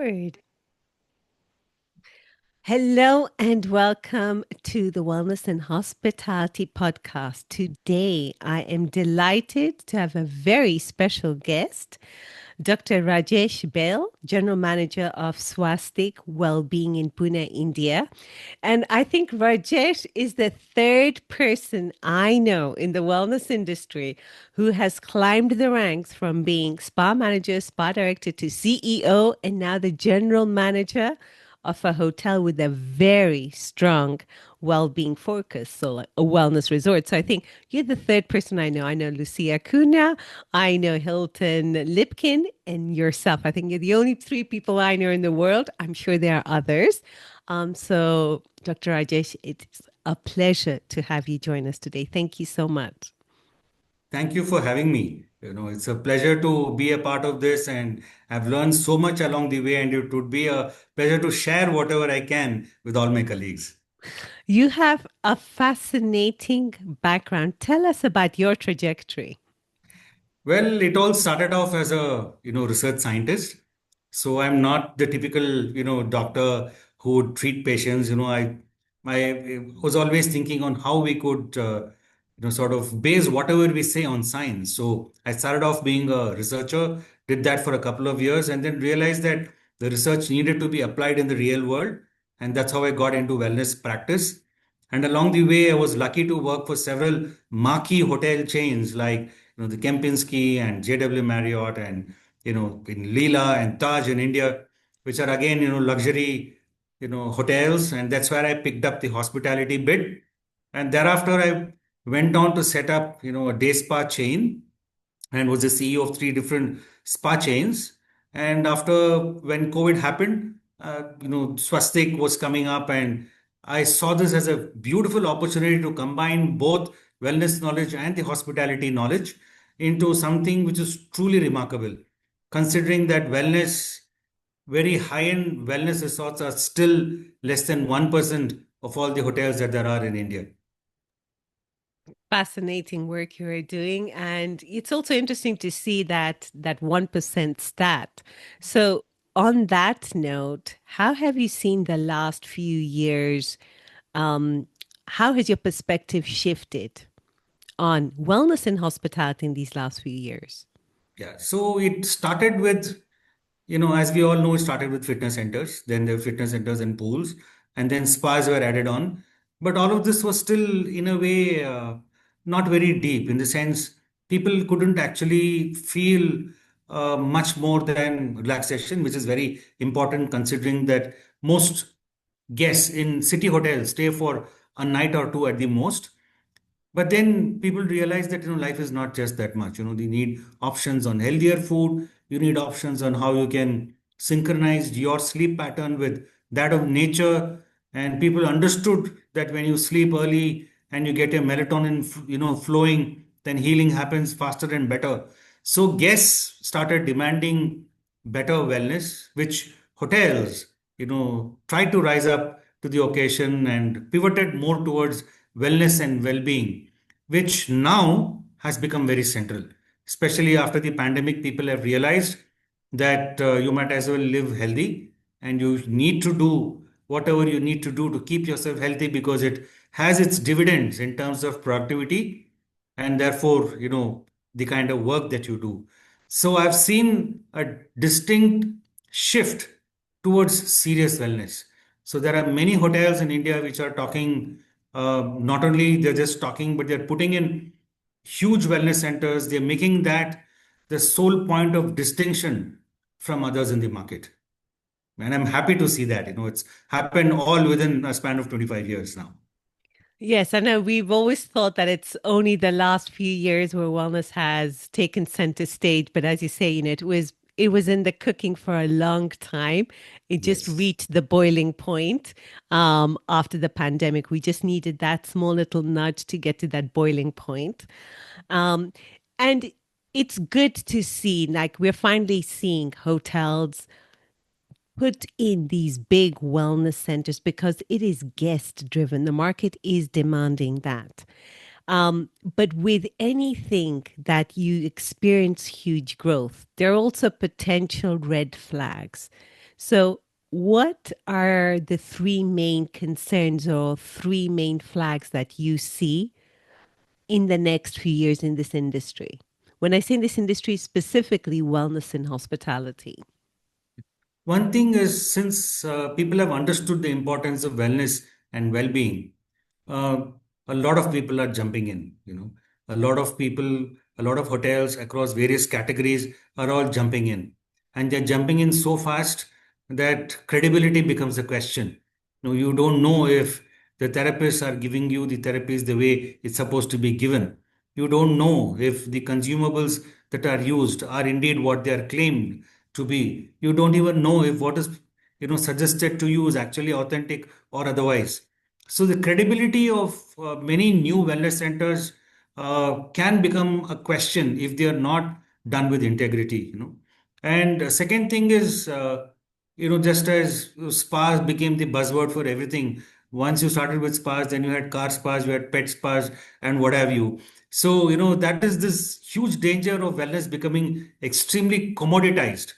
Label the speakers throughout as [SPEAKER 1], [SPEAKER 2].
[SPEAKER 1] Record. Hello and welcome to the Wellness and Hospitality Podcast. Today, I am delighted to have a very special guest, Dr. Rajesh Bail, General Manager of Swastik Wellbeing in Pune, India. And I think Rajesh is the third person I know in the wellness industry who has climbed the ranks from being spa manager, spa director to CEO, and now the general manager of a hotel with a very strong well-being focus, so like a wellness resort. So I think you're the third person I know. I know Lucia Cunha, I know Hilton Lipkin, and yourself. I think you're the only three people I know in the world. I'm sure there are others. So Dr. Rajesh, it's a pleasure to have you join us today. Thank you so much.
[SPEAKER 2] Thank you for having me. It's a pleasure to be a part of this, and I've learned so much along the way, and it would be a pleasure to share whatever I can with all my colleagues.
[SPEAKER 1] You have a fascinating background. Tell us about your trajectory.
[SPEAKER 2] Well, it all started off as a, research scientist. So I'm not the typical, doctor who would treat patients. I was always thinking on how we could, sort of base whatever we say on science. So I started off being a researcher, did that for a couple of years, and then realized that the research needed to be applied in the real world. And that's how I got into wellness practice. And along the way, I was lucky to work for several marquee hotel chains like the Kempinski and JW Marriott and in Leela and Taj in India, which are again luxury hotels, and that's where I picked up the hospitality bit. And thereafter, I went on to set up a day spa chain and was the CEO of three different spa chains. And after when COVID happened, Swastik was coming up, and I saw this as a beautiful opportunity to combine both wellness knowledge and the hospitality knowledge into something which is truly remarkable, considering that very high-end wellness resorts are still less than 1% of all the hotels that there are in India.
[SPEAKER 1] Fascinating work you are doing, and it's also interesting to see that 1% stat. So on that note, how have you seen the last few years? um, how has your perspective shifted on wellness and hospitality in these last few years?
[SPEAKER 2] Yeah, so it started with as we all know, it started with fitness centers, then there were fitness centers and pools, and then spas were added on. But all of this was still, in a way, not very deep in the sense people couldn't actually feel much more than relaxation, which is very important considering that most guests in city hotels stay for a night or two at the most. But then people realize that life is not just that much. They need options on healthier food. You need options on how you can synchronize your sleep pattern with that of nature. And people understood that when you sleep early and you get your melatonin, flowing, then healing happens faster and better. So guests started demanding better wellness, which hotels, tried to rise up to the occasion and pivoted more towards wellness and well-being, which now has become very central. Especially after the pandemic, people have realized that you might as well live healthy, and you need to do whatever you need to do to keep yourself healthy because it has its dividends in terms of productivity and therefore the kind of work that you do. So I've seen a distinct shift towards serious wellness. So there are many hotels in India which are talking, not only they're just talking, but they're putting in huge wellness centers. They're making that the sole point of distinction from others in the market. And I'm happy to see that. It's happened all within a span of 25 years now.
[SPEAKER 1] Yes, I know we've always thought that it's only the last few years where wellness has taken center stage, but as you say, it was in the cooking for a long time. It just
[SPEAKER 2] Yes.
[SPEAKER 1] reached the boiling point after the pandemic. We just needed that small little nudge to get to that boiling point. Um, and it's good to see, like, we're finally seeing hotels put in these big wellness centers because it is guest driven. The market is demanding that. But with anything that you experience huge growth, there are also potential red flags. So, what are the three main concerns or three main flags that you see in the next few years in this industry? When I say in this industry, specifically wellness and hospitality.
[SPEAKER 2] One thing is, since people have understood the importance of wellness and well-being, uh, a lot of people are jumping in. A lot of people, a lot of hotels across various categories are all jumping in, and they're jumping in so fast that credibility becomes a question. You don't know if the therapists are giving you the therapies the way it's supposed to be given. You don't know if the consumables that are used are indeed what they are claimed to be. You don't even know if what is suggested to you is actually authentic or otherwise. So the credibility of many new wellness centers can become a question if they are not done with integrity. And second thing is, just as spas became the buzzword for everything. Once you started with spas, then you had car spas, you had pet spas, and what have you. So, that is this huge danger of wellness becoming extremely commoditized.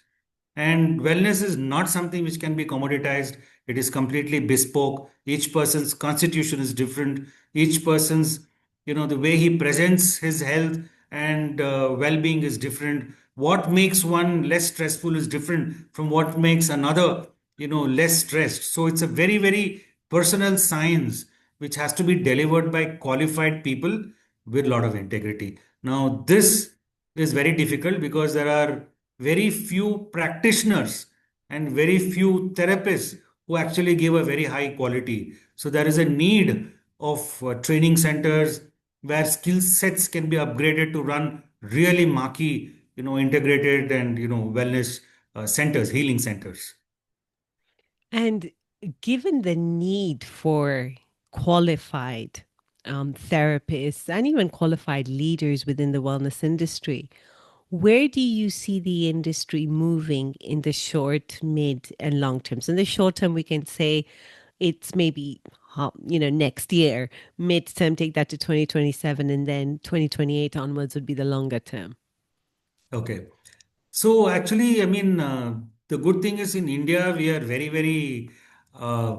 [SPEAKER 2] And wellness is not something which can be commoditized. It is completely bespoke. Each person's constitution is different. Each person's, the way he presents his health and well-being is different. What makes one less stressful is different from what makes another, less stressed. So it's a very, very personal science which has to be delivered by qualified people with a lot of integrity. Now, this is very difficult because there are very few practitioners and very few therapists who actually give a very high quality. So there is a need of training centers where skill sets can be upgraded to run really marquee, integrated and wellness centers, healing centers.
[SPEAKER 1] And given the need for qualified therapists and even qualified leaders within the wellness industry, where do you see the industry moving in the short, mid, and long term? So in the short term, we can say it's maybe next year. Mid-term, take that to 2027, and then 2028 onwards would be the longer term.
[SPEAKER 2] Okay. So actually, I mean, the good thing is in India, we are very, very uh,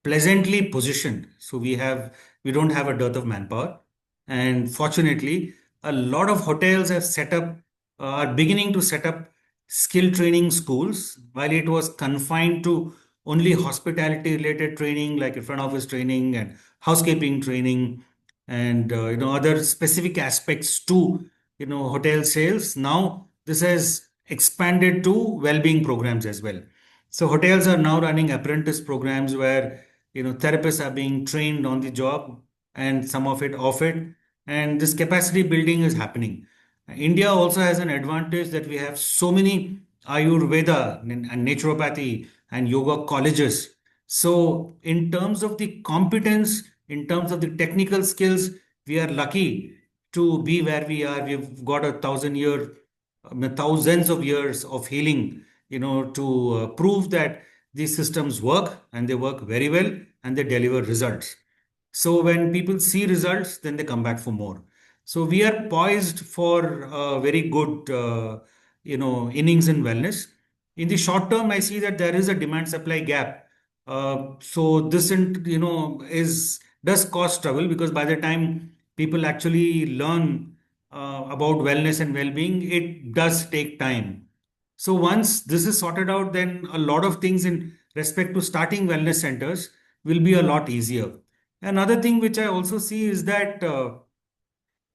[SPEAKER 2] pleasantly positioned. So we don't have a dearth of manpower. And fortunately, a lot of hotels have set up, are beginning to set up skill training schools, while it was confined to only hospitality related training, like front office training and housekeeping training and, other specific aspects to, hotel sales. Now this has expanded to well-being programs as well. So hotels are now running apprentice programs where therapists are being trained on the job and some of it off it, and this capacity building is happening. India also has an advantage that we have so many Ayurveda and naturopathy and yoga colleges. So in terms of the competence, in terms of the technical skills, we are lucky to be where we are. We've got thousands of years of healing, to prove that these systems work and they work very well and they deliver results. So when people see results, then they come back for more. So we are poised for a very good, innings in wellness. In the short term, I see that there is a demand supply gap. So this, is does cause trouble because by the time people actually learn about wellness and well-being, it does take time. So once this is sorted out, then a lot of things in respect to starting wellness centers will be a lot easier. Another thing which I also see is that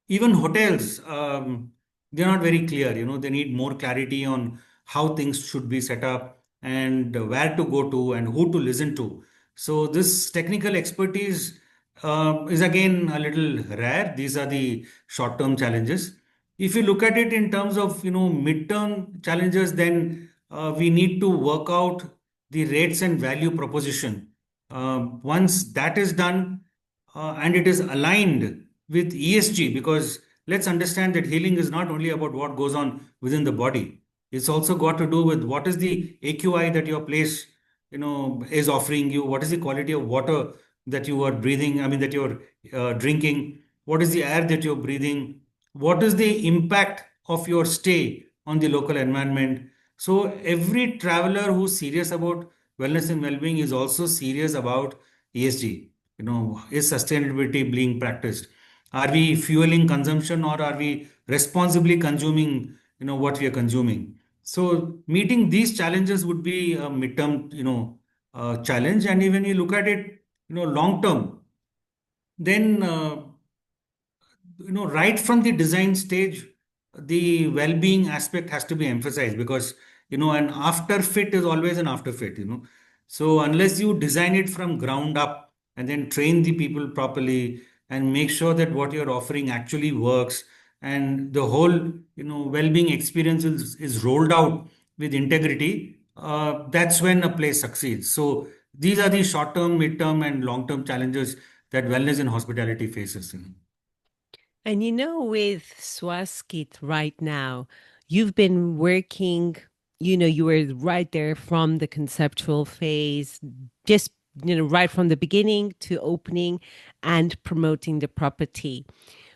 [SPEAKER 2] even hotels, they're not very clear. They need more clarity on how things should be set up and where to go to and who to listen to. So this technical expertise is again a little rare. These are the short-term challenges. If you look at it in terms of mid-term challenges, then we need to work out the rates and value proposition. Once that is done, and it is aligned with ESG, because let's understand that healing is not only about what goes on within the body. It's also got to do with what is the AQI that your place, is offering you. What is the quality of water that you are breathing? I mean, that you're drinking. What is the air that you're breathing? What is the impact of your stay on the local environment? So every traveler who's serious about wellness and well-being is also serious about ESG. Is sustainability being practiced? Are we fueling consumption, or are we responsibly consuming, what we are consuming? So meeting these challenges would be a midterm, challenge. And even you look at it, long term, then right from the design stage, the well-being aspect has to be emphasized, because an after fit is always an after fit. So unless you design it from ground up and then train the people properly and make sure that what you're offering actually works, and the whole well-being experience is rolled out with integrity, that's when a place succeeds. So these are the short-term, mid-term, and long-term challenges that wellness and hospitality faces.
[SPEAKER 1] And with Swaskit right now, you've been working, you were right there from the conceptual phase, just, right from the beginning to opening and promoting the property.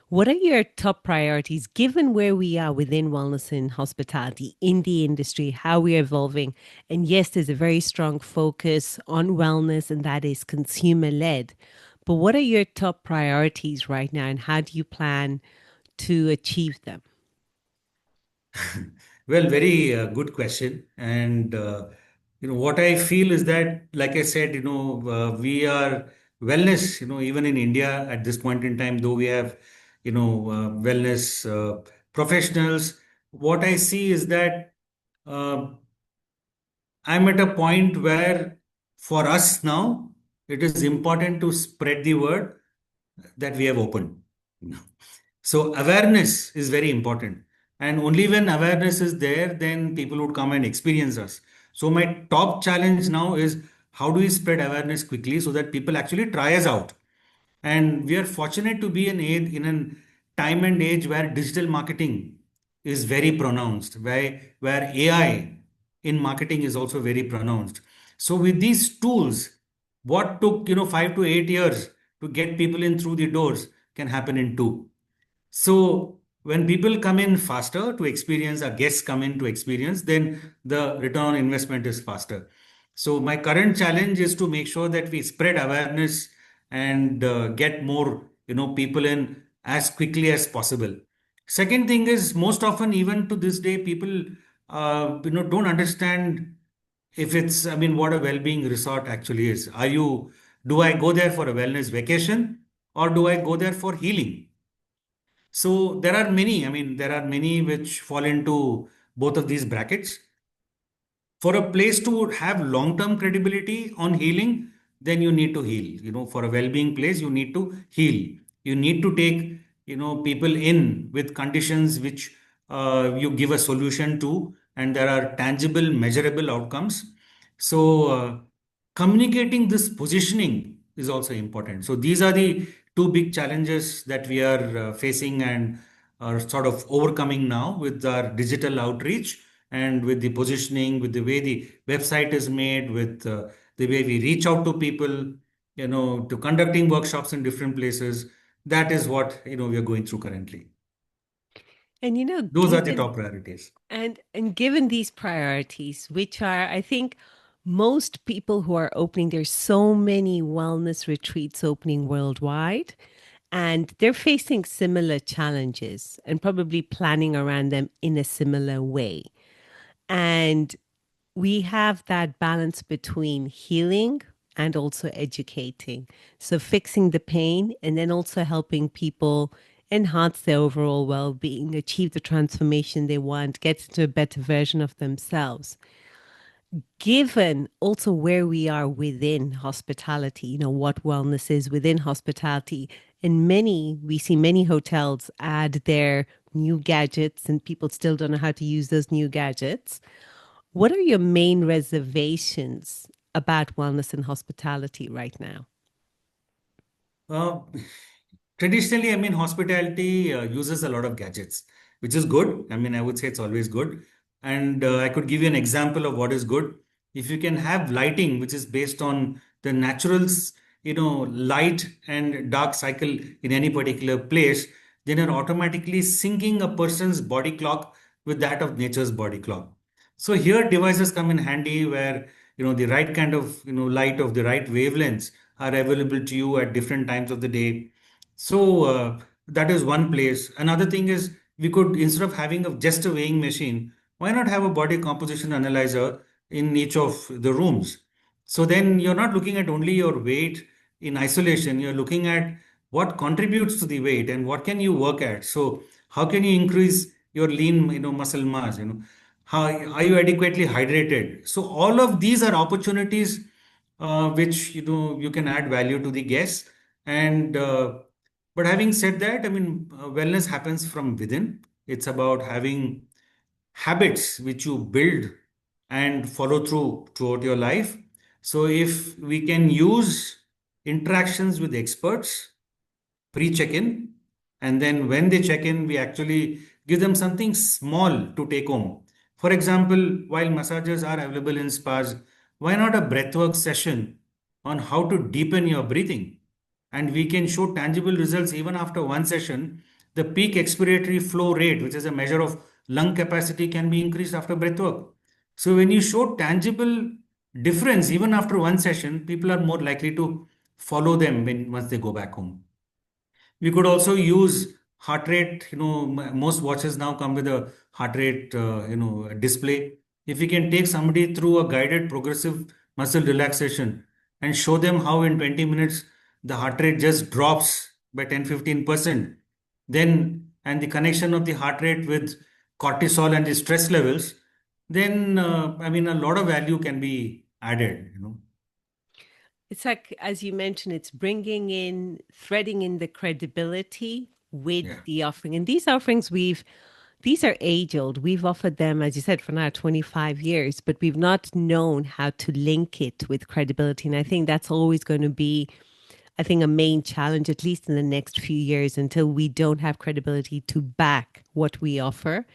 [SPEAKER 1] What are your top priorities given where we are within wellness and hospitality in the industry, how we're evolving? And yes, there's a very strong focus on wellness, and that is consumer led. But what are your top priorities right now, and how do you plan to achieve them?
[SPEAKER 2] Well, very good question. And what I feel is that, like I said, we are wellness. Even in India at this point in time, though we have, wellness professionals. What I see is that uh, I'm at a point where, for us now, it is important to spread the word that we have opened. So awareness is very important. And only when awareness is there, then people would come and experience us. So my top challenge now is, how do we spread awareness quickly so that people actually try us out? And we are fortunate to be in a time and age where digital marketing is very pronounced, where AI in marketing is also very pronounced. So with these tools, what took 5 to 8 years to get people in through the doors can happen in two. So when people come in faster to experience, our guests come in to experience, then the return on investment is faster. So my current challenge is to make sure that we spread awareness and get more, people in as quickly as possible. Second thing is, most often, even to this day, people, don't understand if it's, I mean, what a well-being resort actually is. Do I go there for a wellness vacation, or do I go there for healing? So there are many which fall into both of these brackets. For a place to have long-term credibility on healing, then you need to heal. For a well-being place, you need to heal. You need to take, people in with conditions which you give a solution to, and there are tangible, measurable outcomes. So, communicating this positioning is also important. So, these are the two big challenges that we are facing and are sort of overcoming now with our digital outreach, and with the positioning, with the way the website is made, with the way we reach out to people, to conducting workshops in different places. That is what we are going through currently.
[SPEAKER 1] And
[SPEAKER 2] Those are the top priorities.
[SPEAKER 1] and given these priorities, which are, I think, most people who are opening, there's so many wellness retreats opening worldwide, and they're facing similar challenges and probably planning around them in a similar way. And we have that balance between healing and also educating. So fixing the pain and then also helping people enhance their overall well-being, achieve the transformation they want, get to a better version of themselves. Given also where we are within hospitality, what wellness is within hospitality, and we see many hotels add their new gadgets and people still don't know how to use those new gadgets. What are your main reservations about wellness and hospitality right now?
[SPEAKER 2] Uh, Traditionally, I mean, hospitality uses a lot of gadgets, which is good. I mean, I would say it's always good. And I could give you an example of what is good. If you can have lighting, which is based on the natural, light and dark cycle in any particular place, then you're automatically syncing a person's body clock with that of nature's body clock. So here devices come in handy where the right kind of light of the right wavelengths are available to you at different times of the day. So that is one place. Another thing is we could, instead of having just a weighing machine, why not have a body composition analyzer in each of the rooms? So then you're not looking at only your weight in isolation, you're looking at what contributes to the weight and what can you work at. So how can you increase your lean muscle mass, how are you adequately hydrated? So all of these are opportunities which you can add value to the guests. And but having said that, I mean, wellness happens from within. It's about having habits which you build and follow through throughout your life. So if we can use interactions with experts pre-check-in, and then when they check in, we actually give them something small to take home. For example, while massages are available in spas, why not a breathwork session on how to deepen your breathing? And we can show tangible results even after one session. The peak expiratory flow rate, which is a measure of lung capacity, can be increased after breathwork. So when you show tangible difference even after one session, people are more likely to follow them when once they go back home. We could also use heart rate. Most watches now come with a heart rate, display. If we can take somebody through a guided progressive muscle relaxation and show them how in 20 minutes the heart rate just drops by 10-15%, then, and the connection of the heart rate with cortisol and the stress levels, then, I mean, a lot of value can be added.
[SPEAKER 1] It's like, as you mentioned, it's bringing in, threading in the credibility with
[SPEAKER 2] Yeah.
[SPEAKER 1] the offering. And these offerings these are age old. We've offered them, as you said, for now 25 years, but we've not known how to link it with credibility. And I think that's always going to be, I think, a main challenge, at least in the next few years, until we don't have credibility to back what we offer,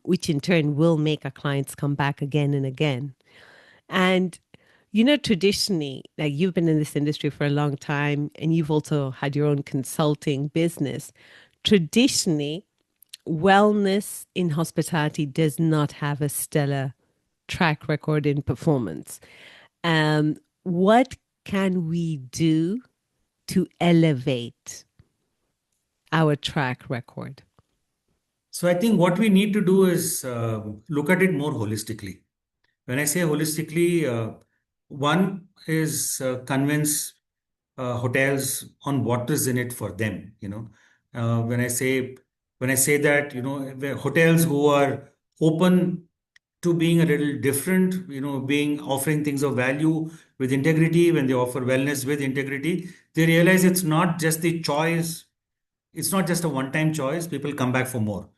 [SPEAKER 1] which in turn will make our clients come back again and again. And traditionally, like you've been in this industry for a long time and you've also had your own consulting business. Traditionally, wellness in hospitality does not have a stellar track record in performance. What can we do to elevate our track record?
[SPEAKER 2] So I think what we need to do is look at it more holistically. When I say holistically, one is convince hotels on what is in it for them. Uh, when I say when I say that, the hotels who are open to being a little different, being offering things of value with integrity, when they offer wellness with integrity, they realize it's not just the choice, it's not just a one-time choice. People come back for more.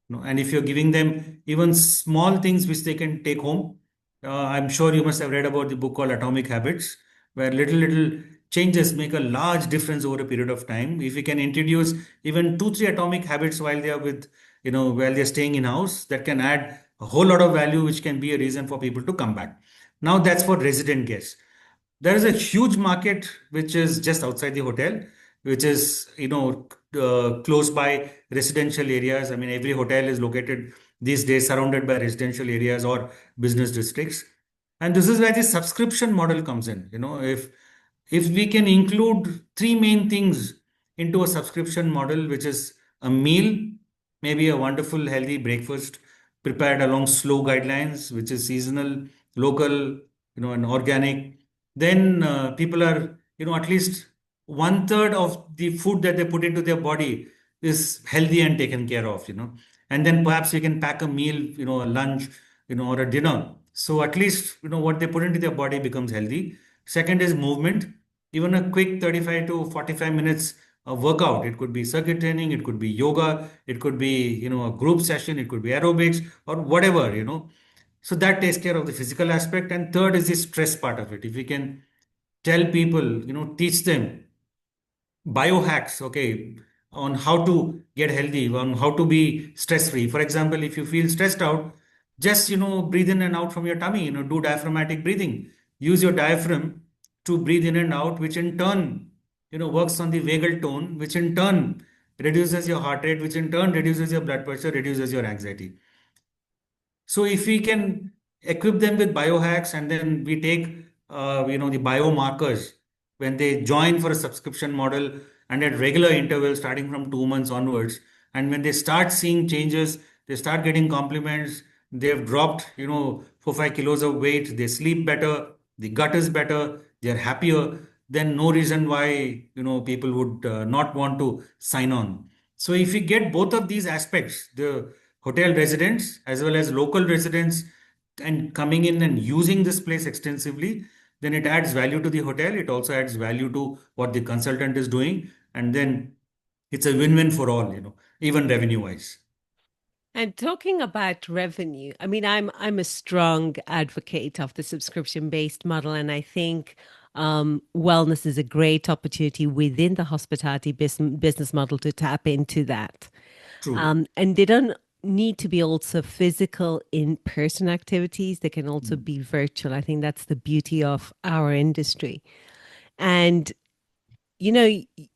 [SPEAKER 2] And if you're giving them even small things which they can take home, I'm sure you must have read about the book called Atomic Habits, where little changes make a large difference over a period of time. If we can introduce even 2 3 atomic habits while they are while they're staying in house, that can add a whole lot of value, which can be a reason for people to come back. Now that's for resident guests. There is a huge market which is just outside the hotel, which is close by residential areas. I mean, every hotel is located these days surrounded by residential areas or business districts, and this is where the subscription model comes in. If we can include three main things into a subscription model, which is a meal, maybe a wonderful healthy breakfast prepared along slow guidelines, which is seasonal, local, and organic, then people are, at least one third of the food that they put into their body is healthy and taken care of, and then perhaps you can pack a meal, a lunch, or a dinner. So at least, what they put into their body becomes healthy. Second is movement. Even a quick 35 to 45 minutes of workout. It could be circuit training, it could be yoga, it could be, a group session, it could be aerobics or whatever. So that takes care of the physical aspect. And third is the stress part of it. If we can tell people, teach them biohacks, okay, on how to get healthy, on how to be stress free. For example, if you feel stressed out, just breathe in and out from your tummy. Do diaphragmatic breathing. Use your diaphragm to breathe in and out, which in turn works on the vagal tone, which in turn reduces your heart rate, which in turn reduces your blood pressure, reduces your anxiety. So if we can equip them with biohacks, and then we take the biomarkers when they join for a subscription model and at regular intervals starting from 2 months onwards, and when they start seeing changes, they start getting compliments, they've dropped 4 5 kilos of weight, they sleep better, the gut is better, they're happier, then no reason why people would not want to sign on. So if we get both of these aspects, the hotel residents as well as local residents, and coming in and using this place extensively, then it adds value to the hotel. It also adds value to what the consultant is doing. And then it's a win-win for all, even revenue wise.
[SPEAKER 1] And talking about revenue, I mean, I'm a strong advocate of the subscription-based model, and I think wellness is a great opportunity within the hospitality business model to tap into that.
[SPEAKER 2] True.
[SPEAKER 1] And they don't need to be also physical in-person activities. They can also
[SPEAKER 2] Mm.
[SPEAKER 1] be virtual. I think that's the beauty of our industry. And you know,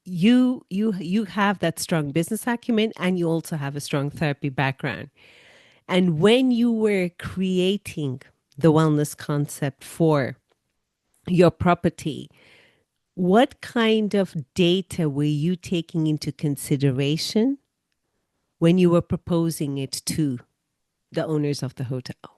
[SPEAKER 1] you have that strong business acumen, and you also have a strong therapy background. And when you were creating the wellness concept for your property, what kind of data were you taking into consideration when you were proposing it to the owners of the hotel?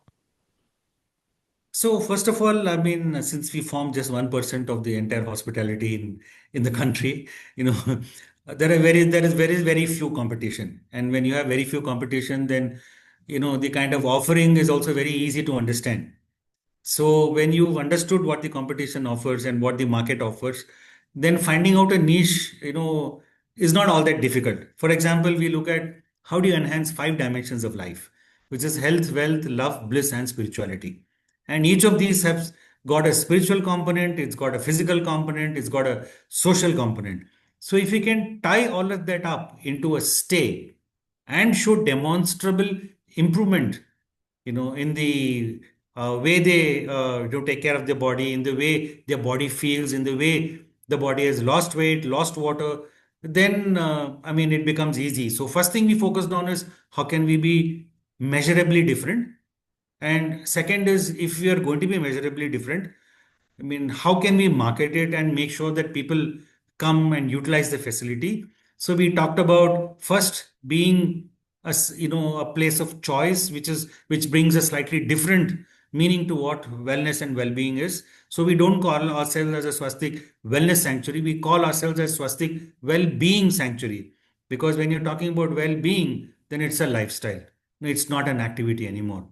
[SPEAKER 2] So first of all, I mean, since we form just 1% of the entire hospitality in the country, you know, there is very few competition. And when you have very few competition, then the kind of offering is also very easy to understand. So when you've understood what the competition offers and what the market offers, then finding out a niche, is not all that difficult. For example, we look at how do you enhance 5 dimensions of life, which is health, wealth, love, bliss, and spirituality. And each of these have got a spiritual component, it's got a physical component, it's got a social component. So if we can tie all of that up into a stay and show demonstrable improvement, in the way they take care of their body, in the way their body feels, in the way the body has lost weight, lost water, then I mean it becomes easy. So first thing we focused on is how can we be measurably different, and second is if we are going to be measurably different, I mean, how can we market it and make sure that people come and utilize the facility? So we talked about first being a place of choice, which brings a slightly different meaning to what wellness and well-being is. So we don't call ourselves as a Swastik wellness sanctuary. We call ourselves as Swastik well-being sanctuary, because when you're talking about well-being, then it's a lifestyle. It's not an activity anymore.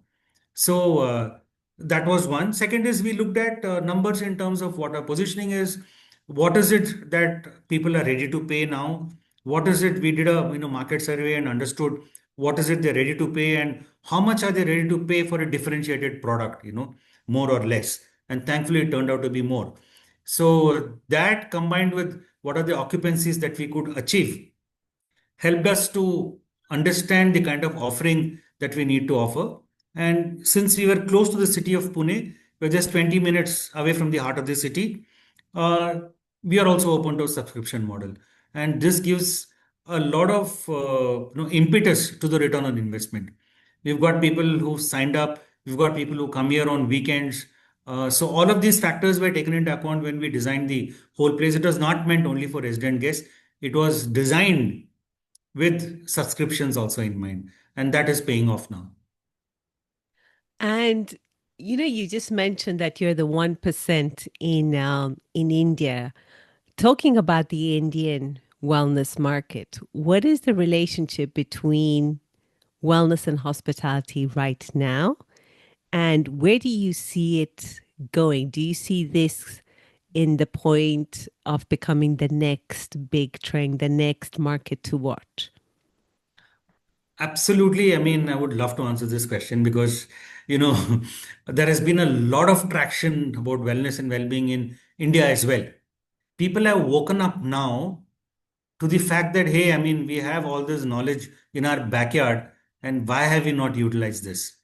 [SPEAKER 2] So that was one. Second is we looked at numbers in terms of what our positioning is. What is it that people are ready to pay now? What is it? We did a market survey and understood what is it they're ready to pay and how much are they ready to pay for a differentiated product, more or less. And thankfully, it turned out to be more. So that combined with what are the occupancies that we could achieve helped us to understand the kind of offering that we need to offer. And since we were close to the city of Pune, we're just 20 minutes away from the heart of the city, uh, we are also open to a subscription model. And this gives a lot of impetus to the return on investment. We've got people who signed up, we've got people who come here on weekends. So all of these factors were taken into account when we designed the whole place. It was not meant only for resident guests. It was designed with subscriptions also in mind, and that is paying off now.
[SPEAKER 1] And you just mentioned that you're the 1% in India. Talking about the Indian wellness market, what is the relationship between wellness and hospitality right now? And where do you see it going? Do you see this in the point of becoming the next big trend, the next market to watch?
[SPEAKER 2] Absolutely. I mean, I would love to answer this question because, you know, there has been a lot of traction about wellness and well-being in India as well. People have woken up now to the fact that, hey, I mean, we have all this knowledge in our backyard, and why have we not utilized this?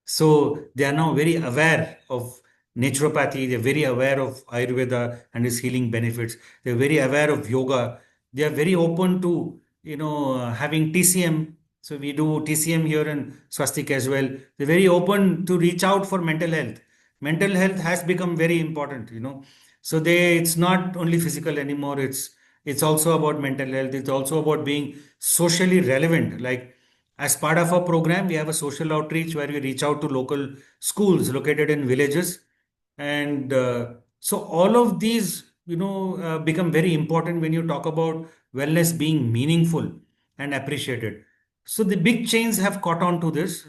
[SPEAKER 2] So they are now very aware of naturopathy, they're very aware of Ayurveda and its healing benefits, they're very aware of yoga, they are very open to, having TCM. So we do TCM here in Swastik as well. They're very open to reach out for mental health. Mental health has become very important, you know. So it's not only physical anymore. It's also about mental health. It's also about being socially relevant. Like as part of our program, we have a social outreach where we reach out to local schools located in villages, and so all of these, become very important when you talk about wellness being meaningful and appreciated. So the big chains have caught on to this.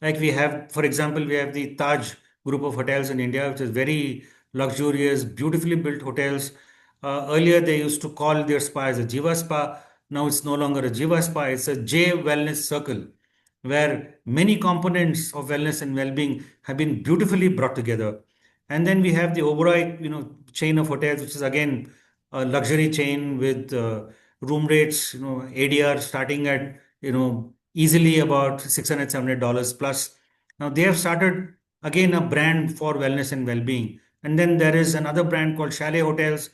[SPEAKER 2] Like we have, for example, we have the Taj group of hotels in India, which is very luxurious, beautifully built hotels. Earlier, they used to call their spa as a Jiva Spa. Now it's no longer a Jiva Spa; it's a J Wellness Circle, where many components of wellness and well-being have been beautifully brought together. And then we have the Oberoi, chain of hotels, which is again a luxury chain with room rates, ADR starting at, easily about 600, $700 plus. Now they have started again a brand for wellness and well-being. And then there is another brand called Chalet Hotels,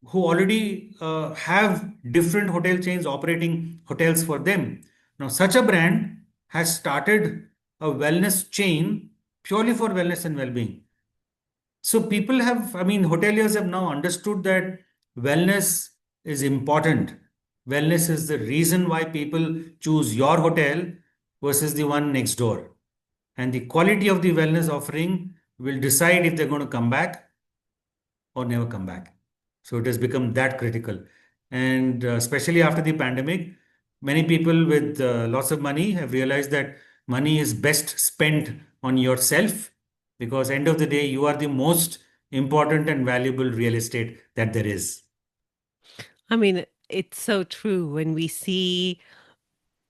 [SPEAKER 2] who already have different hotel chains operating hotels for them. Now, such a brand has started a wellness chain purely for wellness and well-being. So people have, I mean, hoteliers have now understood that wellness is important. Wellness is the reason why people choose your hotel versus the one next door. And the quality of the wellness offering will decide if they're going to come back or never come back. So it has become that critical. And especially after the pandemic, many people with lots of money have realized that money is best spent on yourself, because end of the day, you are the most important and valuable real estate that there is.
[SPEAKER 1] I mean, it's so true when we see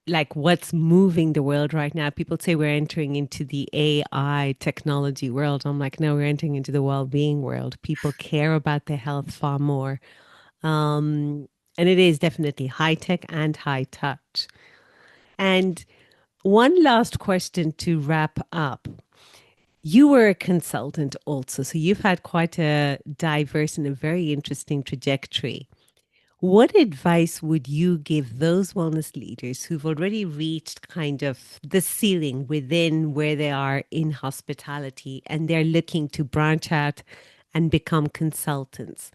[SPEAKER 1] like what's moving the world right now. People say we're entering into the AI technology world. I'm like, no, we're entering into the well-being world. People care about their health far more. Um, and it is definitely high tech and high touch. And one last question to wrap up. You were a consultant also, so you've had quite a diverse and a very interesting trajectory. What advice would you give those wellness leaders who've already reached kind of the ceiling within where they are in hospitality and they're looking to branch out and become consultants?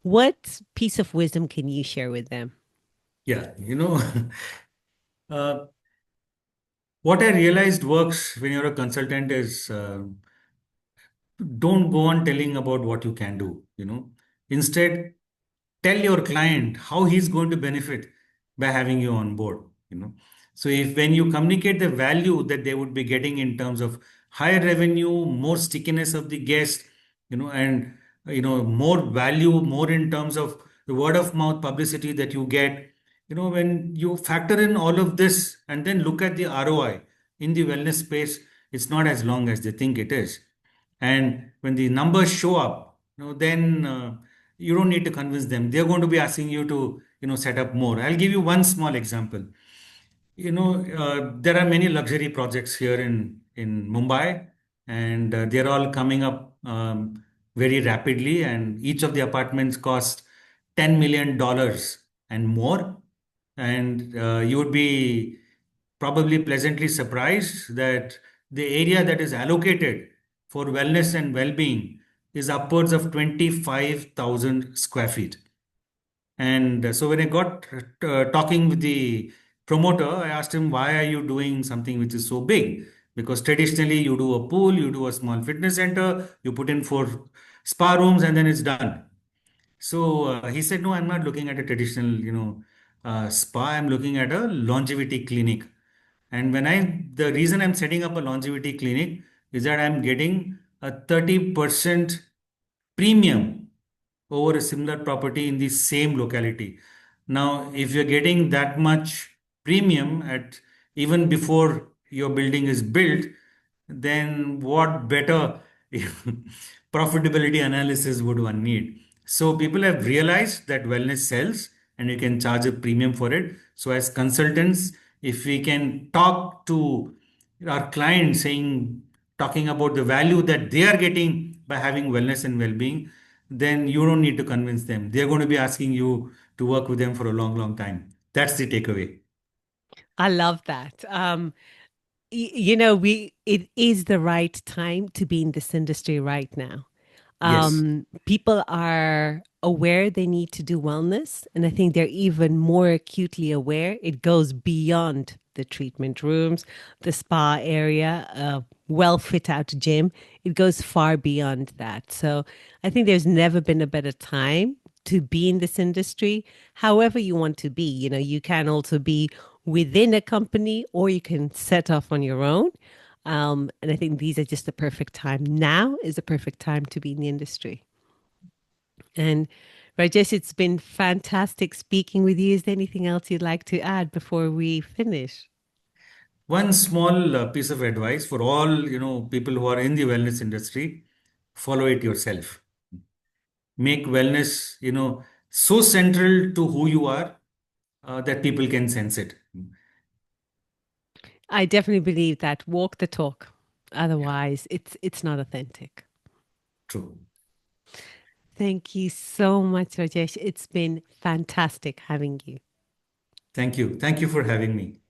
[SPEAKER 1] What piece of wisdom can you share with them?
[SPEAKER 2] Yeah, uh, what I realized works when you're a consultant is don't go on telling about what you can do. Instead, tell your client how he's going to benefit by having you on board. So if when you communicate the value that they would be getting in terms of higher revenue, more stickiness of the guest, and more value, more in terms of the word of mouth publicity that you get, when you factor in all of this and then look at the ROI in the wellness space, it's not as long as they think it is. And when the numbers show up, then you don't need to convince them. They're going to be asking you to, set up more. I'll give you one small example. There are many luxury projects here in Mumbai, and they're all coming up very rapidly. And each of the apartments cost $10 million and more. And you would be probably pleasantly surprised that the area that is allocated for wellness and well-being is upwards of 25,000 square feet. And so when I got talking with the promoter, I asked him, why are you doing something which is so big? Because traditionally you do a pool, you do a small fitness center, you put in 4 spa rooms, and then it's done. So he said, no, I'm not looking at a traditional, spa. I'm looking at a longevity clinic. And the reason I'm setting up a longevity clinic is that I'm getting a 30% premium over a similar property in the same locality. Now, if you're getting that much premium at even before your building is built, then what better profitability analysis would one need? So people have realized that wellness sells and you can charge a premium for it. So as consultants, if we can talk to our clients talking about the value that they are getting by having wellness and well-being, then you don't need to convince them. They're going to be asking you to work with them for a long, long time. That's the takeaway.
[SPEAKER 1] I love that. You know, it is the right time to be in this industry right now.
[SPEAKER 2] Yes.
[SPEAKER 1] People are aware they need to do wellness, and I think they're even more acutely aware. It goes beyond the treatment rooms, the spa area, well fit out gym. It goes far beyond that. So I think there's never been a better time to be in this industry, however you want to be. You know, you can also be within a company or you can set off on your own. And I think these are just the perfect time. Now is the perfect time to be in the industry. And Rajesh, it's been fantastic speaking with you. Is there anything else you'd like to add before we finish?
[SPEAKER 2] One small piece of advice for all, people who are in the wellness industry, follow it yourself. Make wellness, so central to who you are that people can sense it.
[SPEAKER 1] I definitely believe that. Walk the talk.
[SPEAKER 2] Yeah,
[SPEAKER 1] Otherwise, it's not authentic.
[SPEAKER 2] true.
[SPEAKER 1] Thank you so much, Rajesh. It's been fantastic having you.
[SPEAKER 2] Thank you. Thank you for having me.